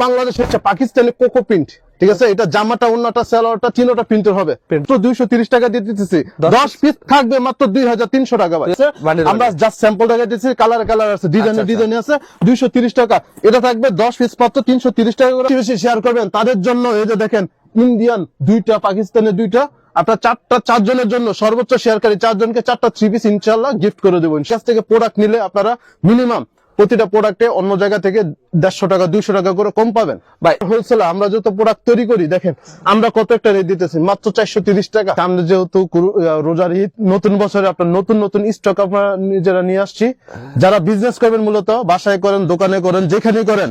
বাংলাদেশ হচ্ছে Pakistani cocoa print, ঠিক আছে? এটা জামাটা ওন্নাটা সালোয়ারটা তিনটা প্রিন্টের হবে, তো 230 টাকা দিয়ে দিতেছি। 10 পিস থাকবে মাত্র 2300 টাকা ভাই। আমরা জাস্ট স্যাম্পল টাকা দিতেছি, কালার আছে, ডিজাইন আছে, 230 টাকা। এটা থাকবে 10 পিস মাত্র 330 টাকা করে। বেশি শেয়ার করবেন তাদের জন্য এই যে দেখেন ইন্ডিয়ান দুইটা, পাকিস্তানের দুইটা, আপনার চারজনের জন্য সর্বোচ্চ শেয়ারকারী 4 জনকে 4টা 3 পিস ইনশাআল্লাহ গিফট করে দেবো। কাছ থেকে প্রোডাক্ট নিলে আপনারা মিনিমাম প্রতিটা প্রোডাক্টে অন্য জায়গা থেকে 150 টাকা 200 টাকা করে কম পাবেন ভাই। হোলসেলে আমরা যত প্রোডাক্ট তৈরি করি দেখেন আমরা কত একটা রেট দিতেছি, মাত্র 430 টাকা। সামনে যেহেতু রোজার ঈদ, নতুন বছরে আপনার নতুন স্টক আমরা নিজেরা নিয়ে আসছি। যারা বিজনেস করবেন, মূলত বাসায় করেন, দোকানে করেন, যেখানে করেন,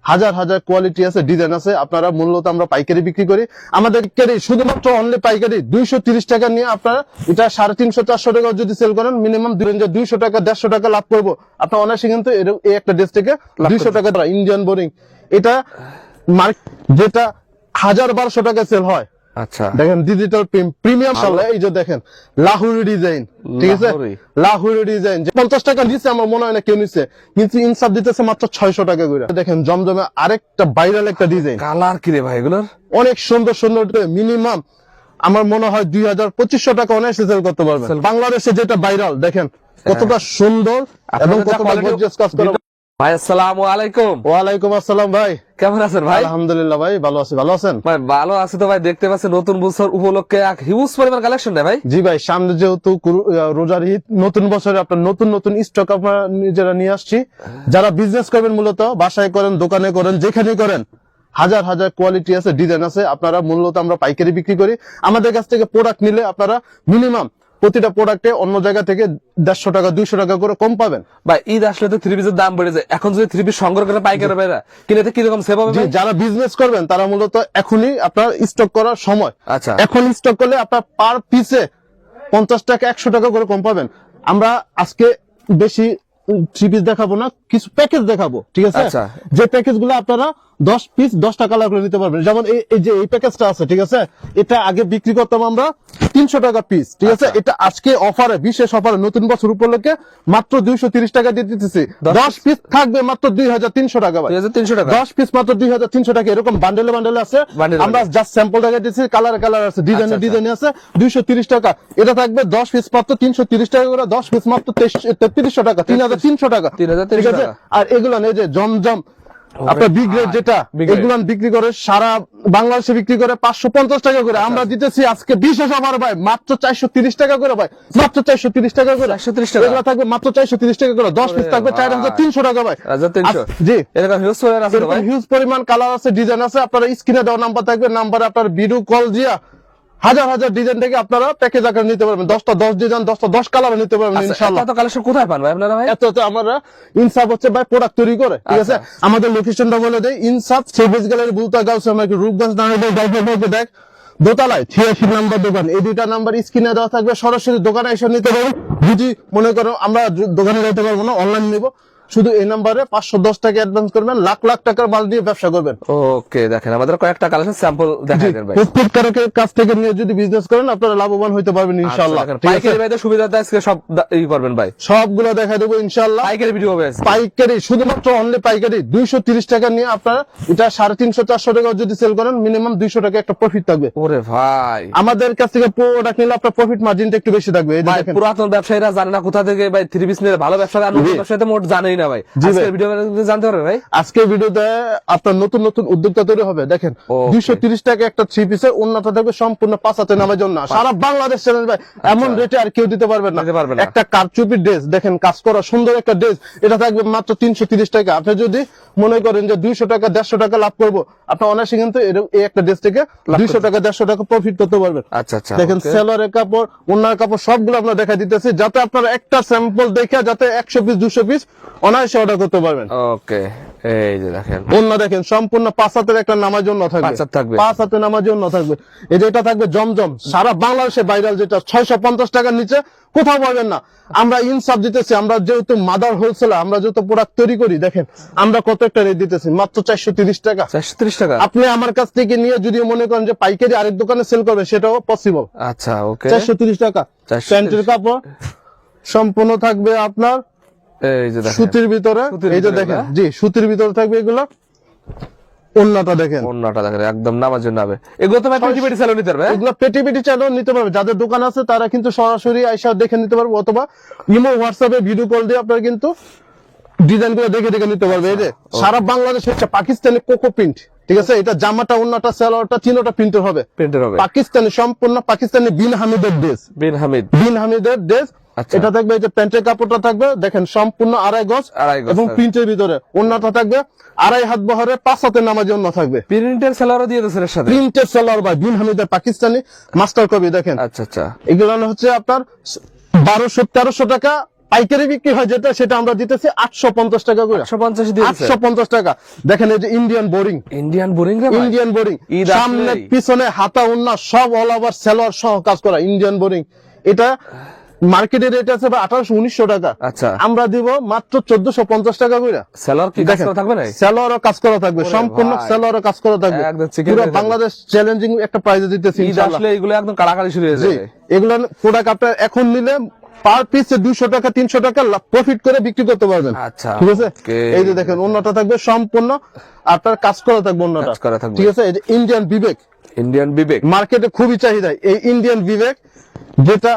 হাজার কোয়ালিটি আছে, ডিজাইন আছে। আপনারা মূলত আমরা পাইকারি বিক্রি করি। আমাদের শুধুমাত্র অনলি পাইকারি 230 টাকা নিয়ে আপনারা এটা 350-400 টাকা যদি সেল করেন, মিনিমাম 200 টাকা 150 টাকা লাভ করবো আপনার অনায়াসে। কিন্তু এই একটা ড্রেস থেকে 200 টাকা ইন্ডিয়ান বোরিং, এটা যেটা 1000-1200 টাকা সেল হয়। আচ্ছা, দেখেন ডিজিটাল প্রিমিয়াম শালা, এই যে দেখেন লাহুরি ডিজাইন, ঠিক আছে? লাহুরি ডিজাইন 50 টাকা নিচে আমার মনে হয় না কেউ নিচ্ছে, কিন্তু ইনসাফ দিতেছে মাত্র 600 টাকা করে। দেখেন জমজমে আরেকটা ভাইরাল একটা ডিজাইন, কালার কি রে ভাই এগুলোর? অনেক সুন্দর মিনিমাম আমার মনে হয় 2000-2500 টাকা অনায়াসে সেল করতে পারবেন। বাংলাদেশে যেটা ভাইরাল, দেখেন কতটা সুন্দর এবং কতটা গর্জিয়াস কাজ করা। ভাই আসসালামু আলাইকুম। ওয়ালাইকুম আসসালাম ভাই, কেমন আছেন ভাই? আলহামদুলিল্লাহ ভাই, ভালো আছি। ভালো আছেন ভাই? ভালো আছি তো ভাই। দেখতে পাচ্ছি নতুন বছর উপলক্ষে এক হিউজ পরিমাণ কালেকশন দেয় ভাই। জি ভাই, সামনে যেহেতু রোজার ঈদ, নতুন বছরে আপনার নতুন স্টক আমরা নিজেরা নিয়ে আসছি। যারা বিজনেস করবেন, মূলত বাসায় করেন, দোকানে করেন, যেখানে করেন, হাজার কোয়ালিটি আছে, ডিজাইন আছে। আপনারা মূলত আমরা পাইকারি বিক্রি করি। আমাদের কাছ থেকে প্রোডাক্ট নিলে আপনারা মিনিমাম প্রতিটা প্রোডাক্টে অন্য জায়গা থেকে 150 টাকা 200 টাকা করে কম পাবেন ভাই। ঈদ আসলে তো 3 পিসের দাম বেড়ে যায়। এখন যদি 3 পিস সংগ্রহ করে পাইকারি ভাইরা কিনে কিরকম সেভ হবে ভাই? যারা বিজনেস করবেন তারা মূলত এখনই আপনার স্টক করার সময়। আচ্ছা, এখন স্টক করলে আপনার পার পিসে 50 টাকা 100 টাকা করে কম পাবেন। আমরা আজকে বেশি 3 পিস দেখাবো না, কিছু প্যাকেজ দেখাবো, ঠিক আছে? যে প্যাকেজ গুলো আপনারা 10 পিস 10 টাকা লাভ করে নিতে পারবেন। যেমন এই যে এই প্যাকেজটা আছে, ঠিক আছে? এটা আগে বিক্রি করতাম আমরা 300 টাকা পিস, ঠিক আছে? এটা আজকে অফারে, বিশেষ অফারে, নতুন বছর উপলক্ষে মাত্র 230 টাকা দিয়ে দিতেছি। 10 পিস থাকবে মাত্র 2300 টাকা ভাই। 2300 টাকা 10 পিস মাত্র 2300 টাকা। এরকম বান্ডেলে আছে। আমরা জাস্ট স্যাম্পল টাকা দিচ্ছি, কালার আছে, ডিজাইন আছে, 230 টাকা। এটা থাকবে 10 পিস মাত্র 330 টাকা করে, 10 পিস মাত্র 3300 টাকা, 3300 টাকা, 3300 টাকা। আর এগুলো এই যে জমজম আপনার বিগ রেট, যেটা এগুলো বিক্রি করে সারা বাংলাদেশে বিক্রি করে 550 টাকা করে, আমরা দিতেছি আজকে বিশেষ অফার ভাই মাত্র 430 টাকা করে ভাই, মাত্র 430 টাকা করে। 430 টাকা এগুলো থাকবে মাত্র 430 টাকা করে। 10 পিস থাকবে 4300 টাকা ভাই। 4300 জি, এরকম হিউজ পরিমাণ আছে ভাই, হিউজ পরিমাণ কালার আছে, ডিজাইন আছে। আপনারা স্ক্রিনে দেওয়া নাম্বার থাকবে, নাম্বারে আপনার ভিডিও কল দিয়া হাজার ডিজাইন থেকে আপনারা প্যাকেজ আকারে নিতে পারবেন। 10টা 10 ডিজাইন, 10টা 10 কালার নিতে পারবেন ইনশাআল্লাহ। এত কালেকশন কোথায় পান ভাই আপনারা ভাই? এত আমরা ইনসাফ হচ্ছে ভাই প্রোডাক্ট তৈরি করে, ঠিক আছে? আমাদের লোকেশনটা বলে দেই, ইনসাফ service gallery, বুলতা Gauss market, Rupganj, দেখ দোতলায় 86 নাম্বার দোকান। এই দুইটা নাম্বার স্ক্রিনে দেওয়া থাকবে, সরাসরি দোকানে এসে নিতে পারবেন। যদি মনে করো আমরা দোকানে যেতে পারবো না, অনলাইন নিব, শুধু এই নাম্বারে 510 টাকা অ্যাডভান্স করবেন, লাখ টাকার মাল দিয়ে ব্যবসা করবেন। ওকে, দেখেন আমাদের কয়েকটা কালেকশন স্যাম্পল দেখাই দেন ভাই। প্রত্যেকের কাছ থেকে নিয়ে যদি বিজনেস করেন আপনারা লাভবান হইতে পারবেন ইনশাআল্লাহ। পাইকারি ভাইদের সুবিধাটা আজকে সব ই করবেন ভাই, সবগুলো দেখাই দেবো ইনশাআল্লাহ। পাইকারি ভিডিও হবে, পাইকারি শুধুমাত্র অনলি পাইকারি 230 টাকা নিয়ে আপনারা এটা 350-400 টাকা যদি সেল করেন, মিনিমাম 200 টাকা একটা প্রফিট থাকবে। ওরে ভাই, আমাদের কাছ থেকে প্রোডাক্ট নিলে আপনার প্রফিট মার্জিনটা একটু বেশি থাকবে। এই দেখেন পুরাতন ব্যবসায়ীরা জানে না কোথা থেকে ভাই 3 পিস নিলে ভালো ব্যবসা, আর নতুন ব্যবসায়ীরা মোট জানেই না ভাই। আজকের ভিডিও জানতে পারবে ভাই। আজকের ভিডিওতে আপনার নতুন উদ্যোক্তা তৈরি হবে। দেখেন 230 টাকা একটা 3 পিসের উন্নত থাকবে, সম্পূর্ণ 5 হাতে নামার জন্য। সারা বাংলাদেশ চ্যালেঞ্জ ভাই, এমন রেটে আর কেউ দিতে পারবে না। একটা কারচুপির ড্রেস, দেখেন কাজ করা সুন্দর একটা ড্রেস, এটা থাকবে মাত্র 330 টাকা। আপনি যদি মনে করেন যে 200 টাকা 150 টাকা লাভ করবো, আপনি অনায়াসে কিন্তু এই একটা ড্রেস থেকে 200 টাকা 150 টাকা প্রফিট করতে পারবেন। দেখেন সেলরের কাপড়, ওনার কাপড় সবগুলো আমরা দেখা দিতেছি, যাতে আপনারা একটা স্যাম্পল দেখে যাতে 100 পিস 200 পিস অনায়াসে অর্ডার করতে পারবেন। ওকে, এই যে দেখেন ওন্না, দেখেন সম্পূর্ণ 5 হাতের একটা নামার জন্য থাকবে, 5 হাতে নামার জন্য থাকবে। এই যে এটা থাকবে জমজম, সারা বাংলাদেশে ভাইরাল, যেটা 650 টাকার নিচে কোথাও পাবেন না। আমরা ইনসাফ দিতেছি, আমরা যেহেতু মাদার হোলসেলার, আমরা যেহেতু প্রোডাক্ট তৈরি করি, দেখেন আমরা কত একটা রেট দিতেছি, মাত্র 430 টাকা। 430 টাকা আপনি আমার কাছ থেকে নিয়ে যদি মনে করেন যে পাইকারি আরেক দোকানে সেল করবে, সেটাও পসিবল। আচ্ছা, ওকে, 430 টাকা। প্যান্টের কাপড় সম্পূর্ণ থাকবে আপনার এই যে সুতির ভিতরে, এই যে দেখেন, জি সুতির ভিতরে থাকবে এগুলো। ওন্নাটা দেখেন, অন্যটা দেখেন একদম নামার জন্য হবে। এগুলো তো ভাই পেটি পেটি চালু নিতে পারবে, হ্যাঁ? এগুলো পেটি পেটি চাইলেও নিতে পারবে, যাদের দোকান আছে তারা কিন্তু সরাসরি আইসা দেখে নিতে পারবে, অথবা ইমো হোয়াটসঅ্যাপে ভিডিও কল দিয়ে আপনারা কিন্তু ডিজাইন গুলো দেখে দেখে নিতে পারবে। এই যে সারা বাংলাদেশ হচ্ছে পাকিস্তানি কোকো প্রিন্ট, ঠিক আছে? এটা জামাটা, ওন্নাটা, সালোয়ারটা তিনটা প্রিন্টের হবে, প্রিন্টের হবে। পাকিস্তানি, সম্পূর্ণ পাকিস্তানি বিন হামিদের ড্রেস, বিন হামিদের ড্রেস। আচ্ছা। এটা থাকবে, এই যে প্যান্টের কাপড়টা থাকবে দেখেন সম্পূর্ণ 2.5 গজ এবং প্রিন্টের ভিতরে, ওন্নাটা থাকবে 2.5 হাত বহরে 5 হাতের নামাজি ওন্না থাকবে, প্রিন্টের সালোয়ারও দিয়ে দিয়েছেন এর সাথে। প্রিন্টের সালোয়ার ভাই বিন হামিদের পাকিস্তানি মাস্টার কপি দেখেন। আচ্ছা আচ্ছা, এগুলো হচ্ছে আপনার 1200-1300 টাকা পাইকারি বিক্রি হয়, যেটা সেটা আমরা দিতেছি 850 টাকা করে। 150 দিয়ে দিয়েছেন। 850 টাকা। দেখেন এই যে ইন্ডিয়ান বোরিং, ইন্ডিয়ান বোরিং রে ভাই, ইন্ডিয়ান বোরিং, ঈদ সামনে আসলেই। পিছনে হাতা ওন্না সব অল ওভার সালোয়ার সহ কাজ করা ইন্ডিয়ান বোরিং। এটা মার্কেটের রেট আছে 1800-1900 টাকা, আচ্ছা। আমরা দিব মাত্র 1450 টাকা করে। সালোয়ার কি কাজ করা থাকবে না? সালোয়ারও কাজ করা থাকবে, সম্পূর্ণ ভাই। সালোয়ারও কাজ করা থাকবে, একদম চিকেন পুরো হয়ে বাংলাদেশ চ্যালেঞ্জিং একটা প্রাইজে দিতেছি ঈদ ইনশাআল্লাহ। আসলে এগুলো একদম কাড়াকাড়ি শুরু হয়ে জি, যাবে। এগুলো প্রোডাক্ট আপনার এখন নিলে পার পিস 200 টাকা 300 টাকা প্রফিট করে বিক্রি করতে পারবেন। আচ্ছা, ঠিক আছে? okay। এই যে দেখেন ওন্নাটা থাকবে সম্পূর্ণ আপনার কাজ করা থাকবে, ওন্নাটা কাজ করা থাকবে। ঠিক আছে? এই যে ইন্ডিয়ান বিবেক, ইন্ডিয়ান বিবেক মার্কেটে খুবই চাহিদা এই ইন্ডিয়ান বিবেক, যেটা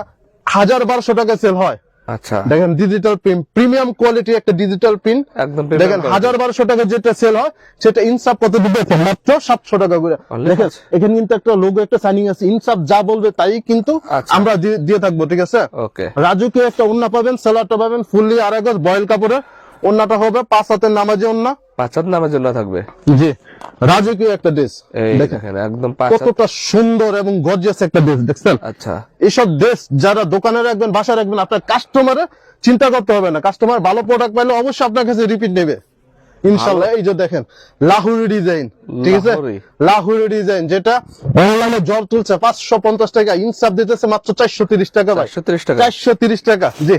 1000-1200 টাকা সেল হয়। আচ্ছা, দেখেন ডিজিটাল প্রিন্ট, প্রিমিয়াম কোয়ালিটি একটা ডিজিটাল প্রিন্ট, একদম দেখেন 1000-1200 টাকা যেটা সেল হয় সেটা ইনসাফ কত দিবে? মাত্র 700 টাকা করে। Only দেখেন এখানে কিন্তু একটা লোগো, একটা সাইনিং আছে, ইনসাফ যা বলবে তাই কিন্তু আচ্ছা। আমরা দিয়ে থাকবো, ঠিক আছে? ওকে। রাজুকে একটা ওন্না পাবেন, সালোয়ারটা পাবেন ফুললি 2.5 গজ বয়েল কাপড়ের, ওন্নাটা হবে 5 হাতের নামাজি ওন্না। 5 হাত নামার জন্য থাকবে। জি, রাজুকে একটা ড্রেস এই দেখেন দেখেন একদম 5 হাত। কতটা সুন্দর এবং গর্জিয়াস একটা ড্রেস, দেখছেন? আচ্ছা, এইসব ড্রেস যারা দোকানে রাখবেন, বাসায় রাখবেন, আপনার কাস্টমারে চিন্তা করতে হবে না, কাস্টমার ভালো প্রোডাক্ট পাইলে অবশ্যই আপনার কাছে রিপিট নেবে ইনশাআল্লাহ। এই যে দেখেন লাহুরি ডিজাইন, ঠিক আছে? লাহোরি। লাহুরি ডিজাইন যেটা অনলাইনে জ্বর তুলছে 550 টাকা, ইনসাফ দিতেছে মাত্র 430 টাকা ভাই, 430 টাকা। 430 টাকা। জি,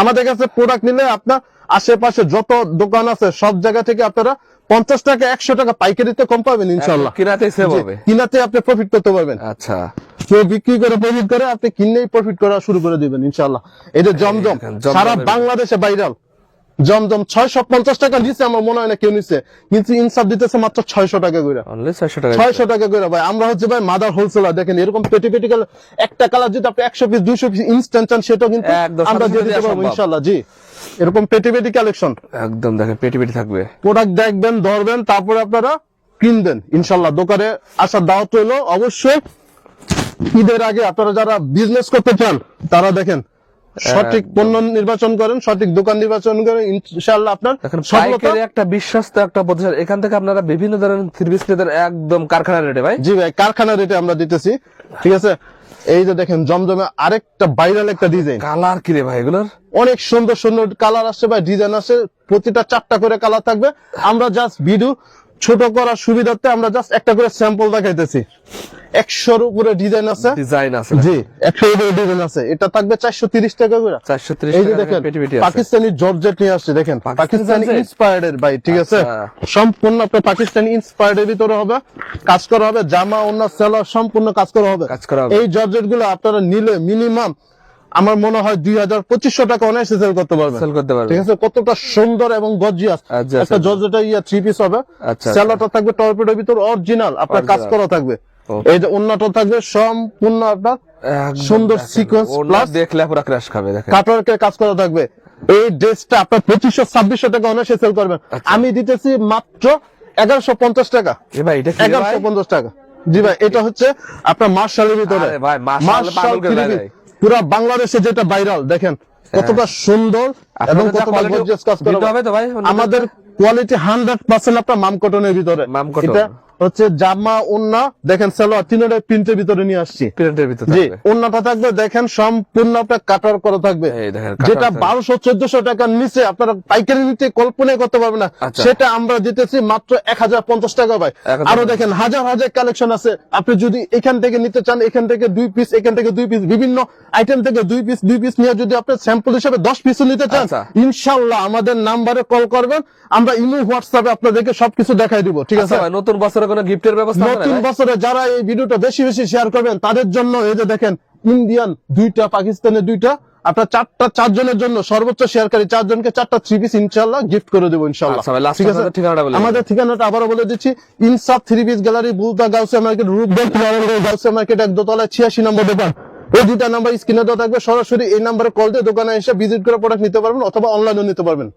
আমাদের কাছে প্রোডাক্ট নিলে আপনার আশেপাশে যত দোকান আছে সব জায়গা থেকে আপনারা 50 টাকা 100 টাকা পাইকারিতে কম পাবেন ইনশাআল্লাহ। কিনাতে সেভ হবে। কিনাতে আপনি প্রফিট করতে পারবেন। আচ্ছা, কেউ বিক্রি করে প্রফিট করে, আপনি কিনলেই প্রফিট করা শুরু করে দিবেন ইনশাআল্লাহ। এই যে জমজম দেখেন, জমজমের সারা ভিতরে। বাংলাদেশে ভাইরাল জমজম 650 টাকা নিচে আমার মনে হয় না কেউ নিচ্ছে, কিন্তু ইনসাফ দিতেছে মাত্র 600 টাকা করে। অনলি 600 টাকা। 600 টাকা করে ভাই, আমরা হচ্ছে ভাই মাদার হোলসেলার। দেখেন এরকম পেটি পেটি কালার, একটা কালার যদি আপনি 100 পিস 200 পিস ইনস্ট্যান্ট চান সেটাও কিন্তু একদম আমরা সাথে দিয়ে সাথে দিতে পারবো সম্ভব। ইনশাআল্লাহ। জি, এরকম পেটি পেটি কালেকশন একদম দেখেন পেটি পেটি থাকবে। প্রোডাক্ট দেখবেন, ধরবেন, তারপরে আপনারা কিনবেন ইনশাআল্লাহ। দোকানে আসার দাওয়াত রইলো। অবশ্যই ঈদের আগে আপনারা যারা বিজনেস করতে চান তারা দেখেন সঠিক পণ্য নির্বাচন করেন, সঠিক দোকান নির্বাচন করেন, ইনশাআল্লাহ আপনার দেখেন সফলতা। পাইকারি একটা বিশ্বস্ত একটা প্রতিষ্ঠান, এখান থেকে আপনারা বিভিন্ন ধরনের থ্রি পিস নিতে একদম কারখানা রেটে ভাই। জি ভাই, কারখানা রেটে আমরা দিতেছি, ঠিক আছে? এই যে দেখেন জমজমে আরেকটা ভাইরাল একটা ডিজাইন, কালার কি রে ভাই এগুলোর? অনেক সুন্দর সুন্দর কালার আসছে ভাই, ডিজাইন আছে, প্রতিটা 4টা করে কালার থাকবে। আমরা জাস্ট ভিডিও ছোট করার সুবিধার্থে আমরা জাস্ট একটা করে স্যাম্পল দেখাইতেছি। 100-র উপরে ডিজাইন আছে, ডিজাইন আছে। জি 100-র উপরে ডিজাইন আছে। এটা থাকবে 430 টাকা করে। 430 এই যে টাকা দেখেন পেটি পেটি আছে। পাকিস্তানি জর্জেট নিয়ে আসছে, দেখেন পাকিস্তানি জর্জেট? ইন্সপায়ার্ড এর ভাই, ঠিক আছে? আচ্ছা। সম্পূর্ণ আপনার পাকিস্তানি ইন্সপায়ার্ড এর ভিতরে হবে, কাজ করা হবে, জামা ওন্না সালোয়ার সম্পূর্ণ কাজ করা হবে। কাজ করা হবে। এই জর্জেট গুলো আপনারা নিলে মিনিমাম আমার মনে হয় 2000-2500 টাকা অনায়াসে সেল করতে পারবেন। সেল করতে পারবে। ঠিক আছে? কতটা সুন্দর এবং গর্জিয়াস আচ্ছা, একটা আচ্ছা। জর্জেটা 3 পিস হবে। আচ্ছা, সালোয়ারটা থাকবে টর্পেডোর ভিতর অরিজিনাল, আপনার কাজ Original। করা থাকবে। Okay। এই যে ওন্নাটা থাকবে সম্পূর্ণ আপনার একদম সুন্দর দেখেন, সিকোয়েন্স ওটা প্লাস দেখলে পুরো ক্র্যাশ খাবে দেখেন। কাটওয়ার্কের কাজ করা থাকবে। এই ড্রেসটা আপনার 2500-2600 টাকা অনায়াসে সেল করবেন। আচ্ছা। আমি দিতেছি মাত্র 1150 টাকা। এ ভাই এটা কি রে ভাই? 1150 টাকা। জি ভাই, এটা হচ্ছে আপনার মার্শালের ভিতরে। আরে ভাই, মার্শাল পাগল করে দেয় ভাই। পুরো বাংলাদেশে যেটা ভাইরাল, দেখেন কতটা সুন্দর এবং আপনাদের যা কতটা quality গর্জিয়াস কাজ করা দিতে হবে তো ভাই, অন্যদের আমাদের কোয়ালিটি 100% আপনার মাম কটনের ভিতরে। মাম কটন। এটা হচ্ছে জামা ওন্না, দেখেন সালোয়ার তিনটা প্রিন্টের ভিতরে নিয়ে আসছি। প্রিন্টের ভিতর জি, থাকবে। ওন্নাটা থাকবে দেখেন সম্পূর্ণ আপনার কাটার করা থাকবে, এই দেখেন কাটার যেটা থাকবে। 1200-1400 টাকার নিচে আপনারা পাইকারি নিতে কল্পনাই করতে পারবেন না। আচ্ছা। সেটা আমরা দিতেছি মাত্র 1050 টাকা ভাই। 1050 আরো দেখেন হাজার হাজার কালেকশন আছে, আপনি যদি এখান থেকে নিতে চান, এখান থেকে 2 পিস, এখান থেকে 2 পিস, বিভিন্ন আইটেম থেকে 2 পিস নিয়ে যদি আপনি স্যাম্পল হিসেবে 10 পিসও নিতে চান, আচ্ছা। ইনশাআল্লাহ আমাদের নাম্বারে কল করবেন, আমরা ইমো হোয়াটসঅ্যাপে আপনাদেরকে সবকিছু দেখাই দিব, ঠিক আছে? আচ্ছা ভাই, নতুন বছরে কোনো গিফটের ব্যবস্থা আছে নতুন না ভাই? বছরে যারা এই ভিডিওটা বেশি বেশি শেয়ার করবেন তাদের জন্য এই যে দেখেন ইন্ডিয়ান 2টা, পাকিস্তানের 2টা আপনার চারজনের জন্য সর্বোচ্চ শেয়ারকারী 4 জনকে 4টা 3 পিস ইনশাআল্লাহ গিফট করে দেবো ইনশাআল্লাহ। আচ্ছা ভাই, লাস্ট ঠিক আছে? ঠিকানাটা বলে আমাদের ঠিকানাটা আবারও বলে দিচ্ছি, ইনসাফ 3 piece gallery, বুলতা Gausia market, Rupganj Gausia market, 1 দোতলায় 86 নম্বর দোকান। এই দুইটা নাম্বার স্ক্রিনে দেওয়া থাকবে, সরাসরি এই নাম্বারে কল দিয়ে দোকানে এসে ভিজিট করে প্রোডাক্ট নিতে পারবেন অথবা অনলাইনেও নিতে পারবেন।